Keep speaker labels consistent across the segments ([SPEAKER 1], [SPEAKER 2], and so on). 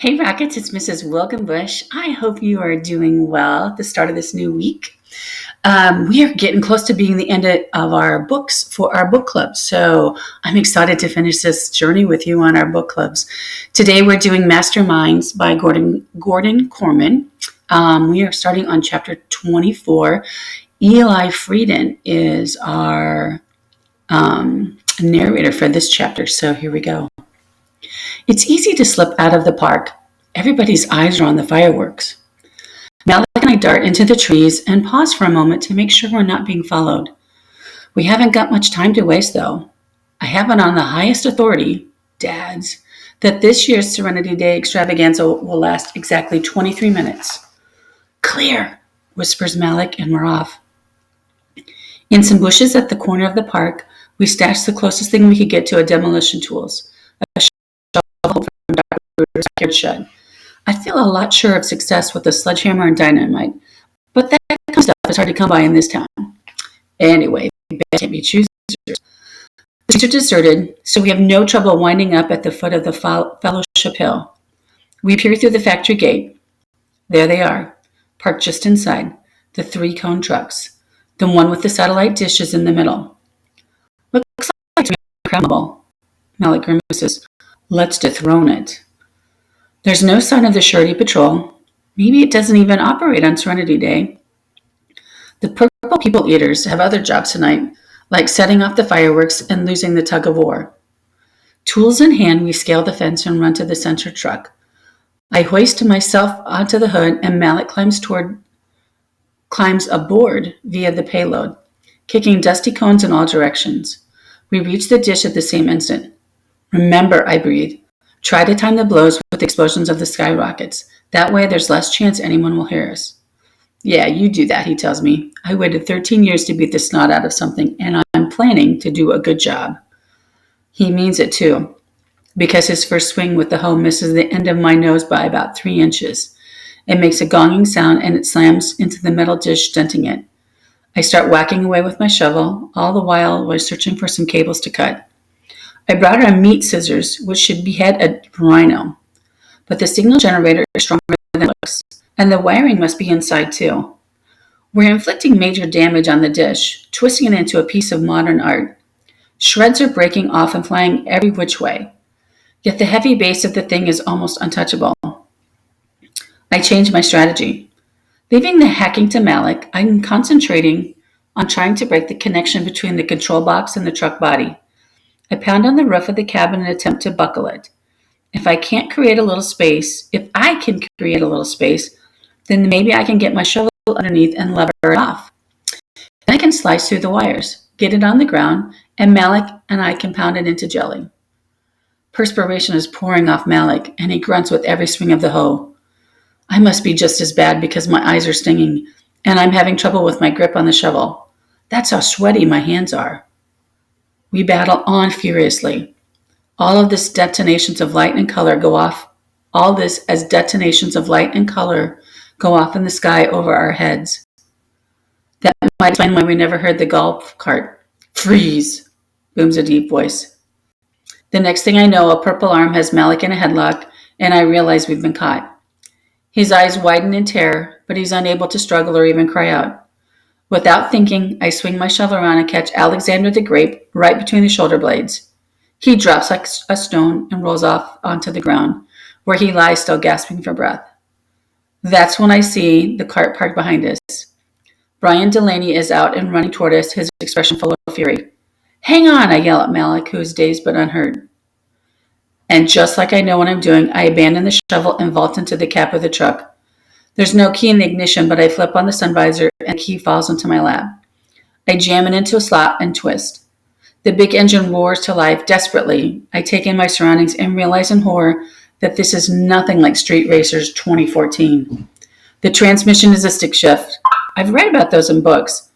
[SPEAKER 1] Hey Rockets, it's Mrs. Wilkenbush. I hope you are doing well at the start of this new week. We are getting close to being the end of our books for our book club. So I'm excited to finish this journey with you on our book clubs. Today we're doing Masterminds by Gordon Korman. We are starting on chapter 24. Eli Frieden is our narrator for this chapter. So here we go. It's easy to slip out of the park. Everybody's eyes are on the fireworks. Malik and I dart into the trees and pause for a moment to make sure we're not being followed. We haven't got much time to waste, though. I have it on the highest authority, Dad's, that this year's Serenity Day extravaganza will last exactly 23 minutes. Clear, whispers Malik, and we're off. In some bushes at the corner of the park, we stashed the closest thing we could get to a demolition tools, a shovel from Dr. Ruder's backyard shed. I feel a lot sure of success with a sledgehammer and dynamite, but that kind of stuff is hard to come by in this town. Anyway, beds can't be choosers. The streets are deserted, so we have no trouble winding up at the foot of the Fellowship Hill. We peer through the factory gate. There they are, parked just inside, the 3-cone trucks. The one with the satellite dish is in the middle. Looks like it's incredible. Malik grimaces. Let's dethrone it. There's no sign of the Surety Patrol. Maybe it doesn't even operate on Serenity Day. The Purple People Eaters have other jobs tonight, like setting off the fireworks and losing the tug of war. Tools in hand, we scale the fence and run to the center truck. I hoist myself onto the hood and Malik climbs aboard via the payload, kicking dusty cones in all directions. We reach the dish at the same instant. Remember, I breathe. Try to time the blows with the explosions of the skyrockets. That way there's less chance anyone will hear us. Yeah, you do that, he tells me. I waited 13 years to beat the snot out of something, and I'm planning to do a good job. He means it too, because his first swing with the hoe misses the end of my nose by about 3 inches. It makes a gonging sound, and it slams into the metal dish, denting it. I start whacking away with my shovel, all the while we're searching for some cables to cut. I brought our meat scissors, which should behead a rhino. But the signal generator is stronger than it looks, and the wiring must be inside too. We're inflicting major damage on the dish, twisting it into a piece of modern art. Shreds are breaking off and flying every which way. Yet the heavy base of the thing is almost untouchable. I change my strategy. Leaving the hacking to Malik, I'm concentrating on trying to break the connection between the control box and the truck body. I pound on the roof of the cabin and attempt to buckle it. If I can create a little space, then maybe I can get my shovel underneath and lever it off. Then I can slice through the wires, get it on the ground, and Malik and I can pound it into jelly. Perspiration is pouring off Malik, and he grunts with every swing of the hoe. I must be just as bad because my eyes are stinging, and I'm having trouble with my grip on the shovel. That's how sweaty my hands are. We battle on furiously. All this as detonations of light and color go off in the sky over our heads. That might explain why we never heard the golf cart. Freeze, booms a deep voice. The next thing I know, a purple arm has Malik in a headlock, and I realize we've been caught. His eyes widen in terror, but he's unable to struggle or even cry out. Without thinking, I swing my shovel around and catch Alexander the Grape right between the shoulder blades. He drops like a stone and rolls off onto the ground, where he lies still gasping for breath. That's when I see the cart parked behind us. Brian Delaney is out and running toward us, his expression full of fury. Hang on, I yell at Malik, who is dazed but unhurt. And just like I know what I'm doing, I abandon the shovel and vault into the cab of the truck. There's no key in the ignition, but I flip on the sun visor and the key falls into my lap. I jam it into a slot and twist. The big engine roars to life desperately. I take in my surroundings and realize in horror that this is nothing like Street Racers 2014. The transmission is a stick shift. I've read about those in books,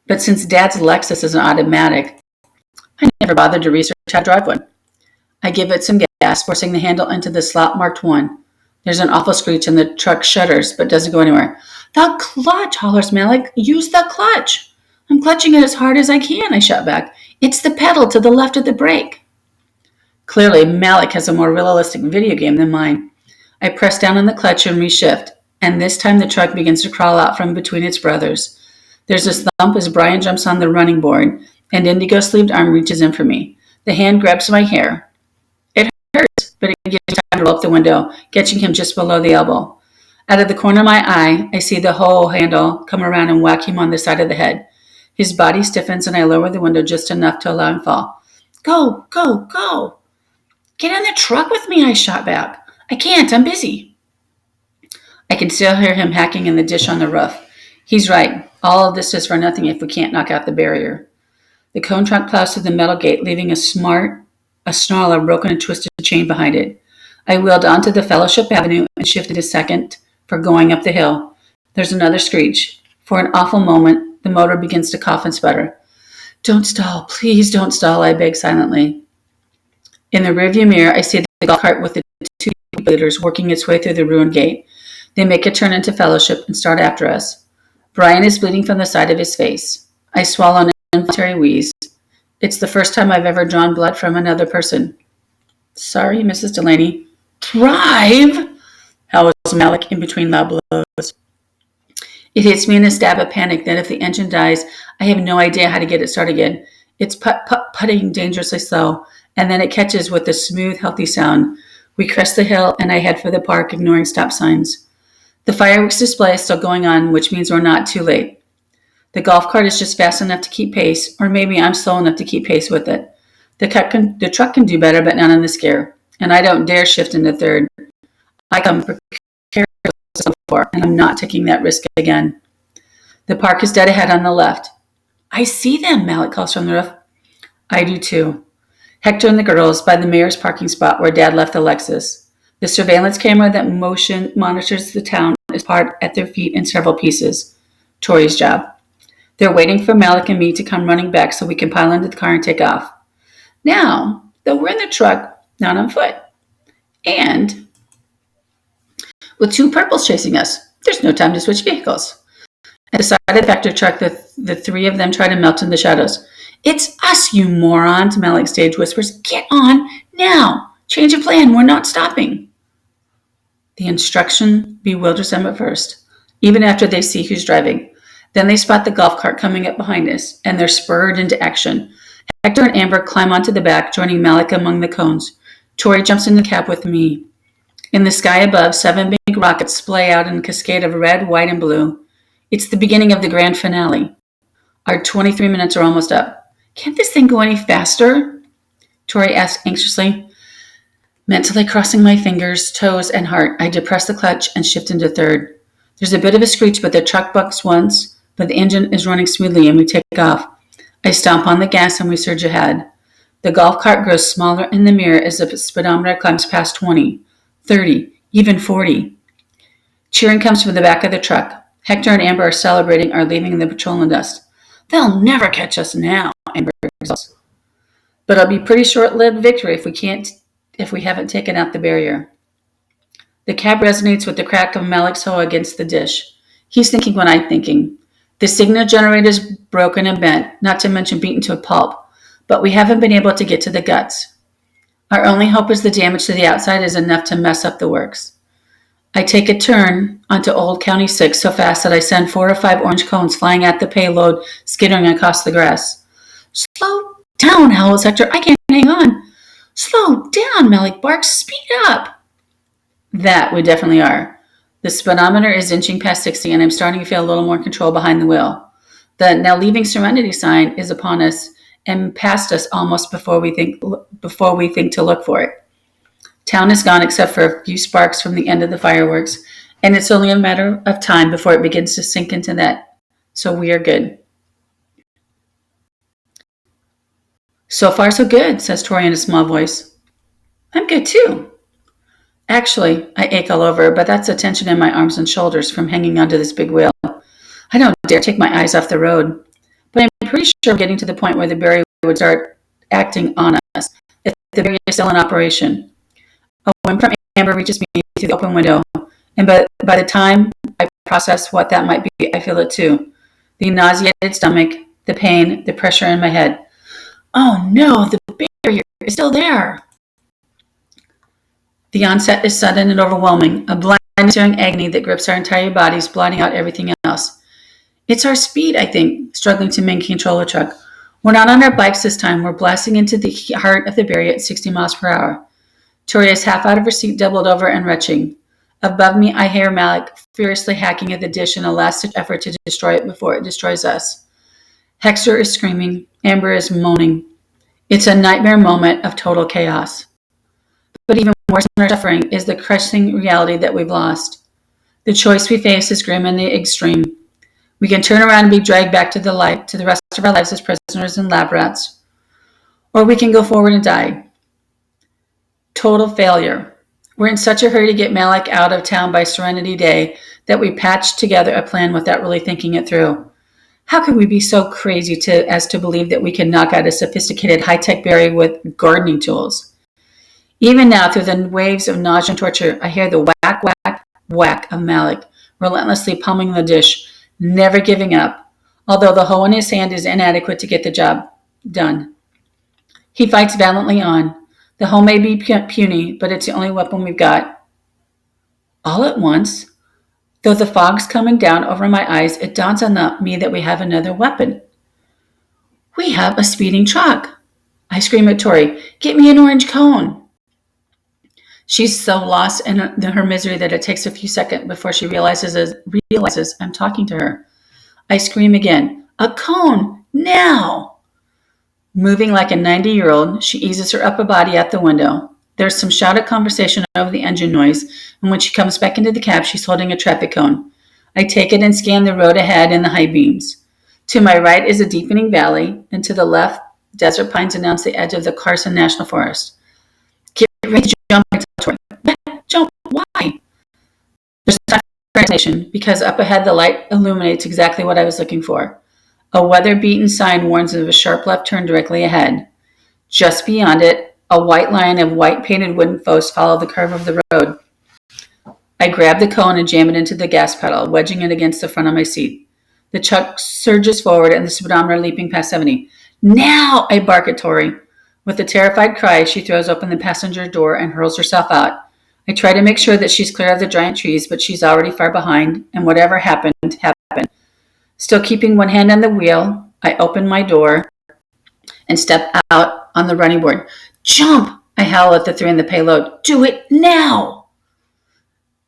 [SPEAKER 1] but since Dad's Lexus is an automatic, I never bothered to research how to drive one. I give it some gas, forcing the handle into the slot marked 1. There's an awful screech and the truck shudders, but doesn't go anywhere. The clutch, hollers Malik. Use the clutch. I'm clutching it as hard as I can, I shout back. It's the pedal to the left of the brake. Clearly, Malik has a more realistic video game than mine. I press down on the clutch and reshift, and this time the truck begins to crawl out from between its brothers. There's a thump as Brian jumps on the running board, and indigo-sleeved arm reaches in for me. The hand grabs my hair. It hurts, but it gives me time to roll up the window, catching him just below the elbow. Out of the corner of my eye, I see the hoe handle come around and whack him on the side of the head. His body stiffens, and I lower the window just enough to allow him to fall. Go, go, go. Get in the truck with me, I shot back. I can't, I'm busy. I can still hear him hacking in the dish on the roof. He's right. All of this is for nothing if we can't knock out the barrier. The cone truck plows through the metal gate, leaving a snarl of broken and twisted chain behind it. I wheeled onto the Fellowship Avenue and shifted a second for going up the hill. There's another screech. For an awful moment, the motor begins to cough and sputter. Don't stall, please don't stall, I beg silently. In the rearview mirror, I see the golf cart with the two leaders working its way through the ruined gate. They make a turn into Fellowship and start after us. Brian is bleeding from the side of his face. I swallow an involuntary wheeze. It's the first time I've ever drawn blood from another person. Sorry, Mrs. Delaney. Drive! Howls Malik in between loud blows. It hits me in a stab of panic that if the engine dies, I have no idea how to get it started again. It's putting dangerously slow, and then it catches with a smooth, healthy sound. We crest the hill, and I head for the park, ignoring stop signs. The fireworks display is still going on, which means we're not too late. The golf cart is just fast enough to keep pace, or maybe I'm slow enough to keep pace with it. The truck can do better, but not in the scare, and I don't dare shift into third. I come prepared before, and I'm not taking that risk again. The park is dead ahead on the left. I see them, Malik calls from the roof. I do too. Hector and the girls by the mayor's parking spot where Dad left the Lexus. The surveillance camera that monitors the town is parked at their feet in several pieces. Tori's job. They're waiting for Malik and me to come running back so we can pile into the car and take off. Now, though we're in the truck, not on foot. And with two purples chasing us, there's no time to switch vehicles. At the side of the factory truck, the three of them try to melt in the shadows. It's us, you morons, Malik stage whispers. Get on now. Change of plan. We're not stopping. The instruction bewilders them at first, even after they see who's driving. Then they spot the golf cart coming up behind us, and they're spurred into action. Hector and Amber climb onto the back, joining Malik among the cones. Tori jumps in the cab with me. In the sky above, 7 big rockets splay out in a cascade of red, white, and blue. It's the beginning of the grand finale. Our 23 minutes are almost up. Can't this thing go any faster? Tori asks anxiously. Mentally crossing my fingers, toes, and heart, I depress the clutch and shift into third. There's a bit of a screech, but the truck bucks once, but the engine is running smoothly and we take off. I stomp on the gas and we surge ahead. The golf cart grows smaller in the mirror as the speedometer climbs past 20, 30, even 40. Cheering comes from the back of the truck. Hector and Amber are celebrating our leaving the petroleum dust. They'll never catch us now, Amber exults. But it'll be pretty short-lived victory if we haven't taken out the barrier. The cab resonates with the crack of Malik's hoe against the dish. He's thinking what I'm thinking. The signal generator's broken and bent, not to mention beaten to a pulp, but we haven't been able to get to the guts. Our only hope is the damage to the outside is enough to mess up the works. I take a turn onto Old County 6 so fast that I send 4 or 5 orange cones flying at the payload, skittering across the grass. Slow down, howls Hector. I can't hang on. Slow down, Malik barks. Speed up. That we definitely are. The speedometer is inching past 60, and I'm starting to feel a little more control behind the wheel. The now leaving Serenity sign is upon us and past us almost before we think to look for it. Town is gone except for a few sparks from the end of the fireworks, and it's only a matter of time before it begins to sink into that. So we are good. So far, so good, says Tori in a small voice. I'm good too. Actually, I ache all over, but that's the tension in my arms and shoulders from hanging onto this big wheel. I don't dare take my eyes off the road, but I'm pretty sure we're getting to the point where the barrier would start acting on us if the barrier is still in operation. A whim from Amber reaches me through the open window, and by the time I process what that might be, I feel it too. The nauseated stomach, the pain, the pressure in my head. Oh no, the barrier is still there. The onset is sudden and overwhelming, a blind, searing agony that grips our entire bodies, blotting out everything else. It's our speed, I think, struggling to maintain control of the truck. We're not on our bikes this time. We're blasting into the heart of the barrier at 60 miles per hour. Tori is half out of her seat, doubled over and retching. Above me, I hear Malik furiously hacking at the dish in a last-ditch effort to destroy it before it destroys us. Hector is screaming. Amber is moaning. It's a nightmare moment of total chaos. But even worse than our suffering is the crushing reality that we've lost. The choice we face is grim in the extreme. We can turn around and be dragged back to the rest of our lives as prisoners and lab rats. Or we can go forward and die. Total failure. We're in such a hurry to get Malik out of town by Serenity Day that we patched together a plan without really thinking it through. How could we be so crazy as to believe that we can knock out a sophisticated high-tech berry with gardening tools? Even now, through the waves of nausea and torture, I hear the whack, whack, whack of Malik, relentlessly pummeling the dish, never giving up, although the hoe in his hand is inadequate to get the job done. He fights valiantly on. The hoe may be puny, but it's the only weapon we've got. All at once, though the fog's coming down over my eyes, it dawns on me that we have another weapon. We have a speeding truck. I scream at Tori, "Get me an orange cone." She's so lost in her misery that it takes a few seconds before she realizes I'm talking to her. I scream again, "A cone, now!" Moving like a 90-year-old, she eases her upper body out the window. There's some shouted conversation over the engine noise, and when she comes back into the cab, she's holding a traffic cone. I take it and scan the road ahead in the high beams. To my right is a deepening valley, and to the left, desert pines announce the edge of the Carson National Forest. Get ready to jump, I tell Tori. Jump, why? There's time for explanation, because up ahead the light illuminates exactly what I was looking for. A weather-beaten sign warns of a sharp left turn directly ahead. Just beyond it, a white line of white-painted wooden posts follow the curve of the road. I grab the cone and jam it into the gas pedal, wedging it against the front of my seat. The truck surges forward and the speedometer leaping past 70. Now! I bark at Tori. With a terrified cry, she throws open the passenger door and hurls herself out. I try to make sure that she's clear of the giant trees, but she's already far behind, and whatever happened, happened. Still keeping one hand on the wheel, I open my door and step out on the running board. Jump! I howl at the three in the payload. Do it now!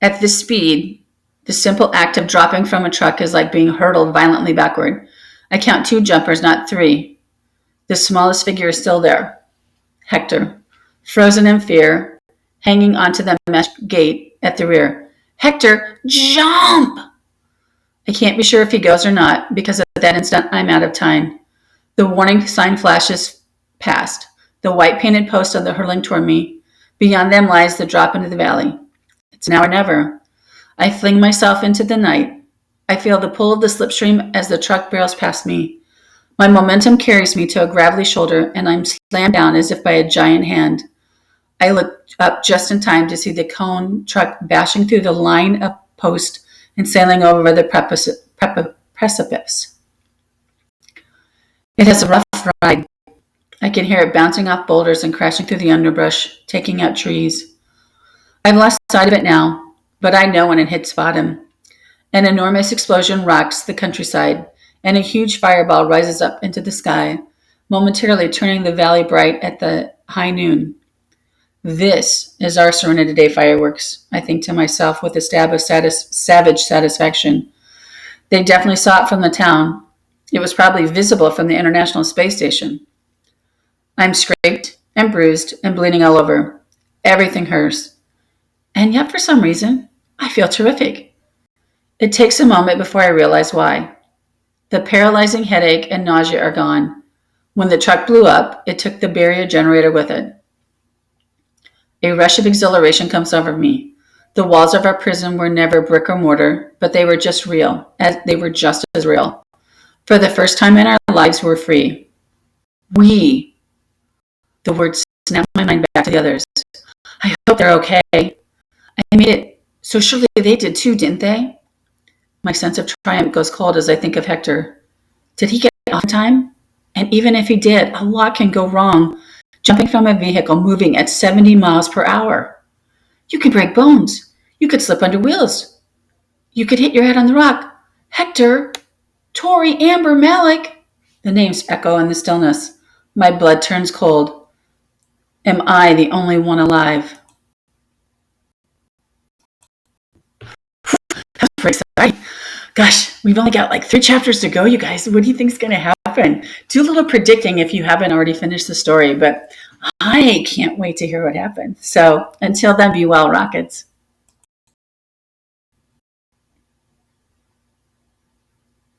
[SPEAKER 1] At this speed, the simple act of dropping from a truck is like being hurtled violently backward. I count 2 jumpers, not 3. The smallest figure is still there. Hector, frozen in fear, hanging onto the mesh gate at the rear. Hector, jump! I can't be sure if he goes or not, because at that instant, I'm out of time. The warning sign flashes past, the white painted post on the hurling toward me. Beyond them lies the drop into the valley. It's now or never. I fling myself into the night. I feel the pull of the slipstream as the truck barrels past me. My momentum carries me to a gravelly shoulder, and I'm slammed down as if by a giant hand. I look up just in time to see the cone truck bashing through the line of posts and sailing over the precipice. It has a rough ride. I can hear it bouncing off boulders and crashing through the underbrush, taking out trees. I've lost sight of it now, but I know when it hits bottom. An enormous explosion rocks the countryside, and a huge fireball rises up into the sky, momentarily turning the valley bright at the high noon. This is our Serenity Day fireworks, I think to myself with a stab of savage satisfaction. They definitely saw it from the town. It was probably visible from the International Space Station. I'm scraped and bruised and bleeding all over. Everything hurts. And yet for some reason, I feel terrific. It takes a moment before I realize why. The paralyzing headache and nausea are gone. When the truck blew up, it took the barrier generator with it. A rush of exhilaration comes over me. The walls of our prison were never brick or mortar, but they were just real. They were just as real. For the first time in our lives, we're free. We. The word snapped my mind back to the others. I hope they're okay. I made it. So surely they did too, didn't they? My sense of triumph goes cold as I think of Hector. Did he get off in time? And even if he did, a lot can go wrong. Jumping from a vehicle moving at 70 miles per hour. You could break bones. You could slip under wheels. You could hit your head on the rock. Hector, Tori, Amber, Malik. The names echo in the stillness. My blood turns cold. Am I the only one alive? That's pretty exciting. Gosh, we've only got like 3 chapters to go, you guys. What do you think is going to happen? Do a little predicting if you haven't already finished the story, but I can't wait to hear what happens. So until then, be well, Rockets.